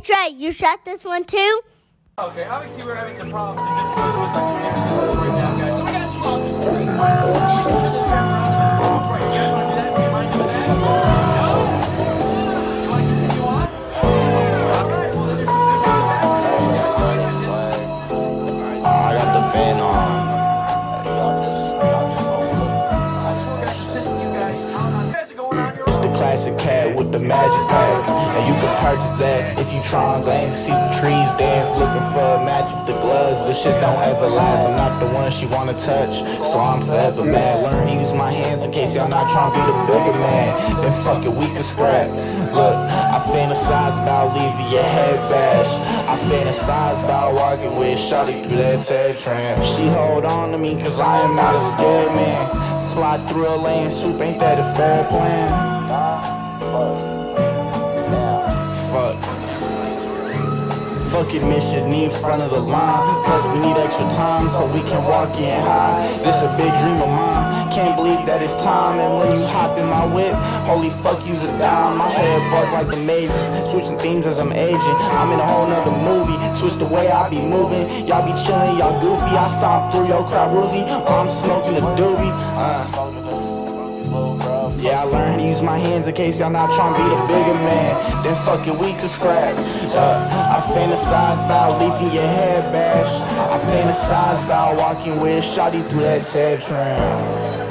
Trey, you shot this one too? Okay, obviously we're having some problems and difficulties with our computer systems right now, guys. So we got some options for you. We can turn this tram around to this wall right. You guys want to do that? Do you mind doing that? No? You want to continue on? Alright, well then there's some good news and bad news for you guys. I got the fan on. It's the classic cat with the magic pack, and you can purchase that if you try and glance, see the trees dance, looking for a match with the gloves, but shit don't ever last. I'm not the one she wanna touch, so I'm forever mad. Learn to use my hands in case y'all not trying to be the bigger man. Then fuck it, we can scrap. Look, I fantasize about leaving your head bashed. I fantasize about walking with shawty through that Tram. She hold on to me cause I am not a scared man. Fly through a lane swoop, ain't that a fair plan? Fuck admission, need front of the line. Plus we need extra time so we can walk in high. This a big dream of mine, can't believe that it's time. And when you hop in my whip, holy fuck, you's a dime. My head bug like the mazes, switching themes as I'm aging. I'm in a whole nother movie, switch the way I be moving. Y'all be chilling, y'all goofy, I stomp through your crowd rudely while I'm smoking a doobie. Yeah, I learned how to use my hands in case y'all not trying to be the bigger man. Then fuck it, we can scrap. I fantasize about leaving your head bashed. I fantasize about walking with shawty through that Tram.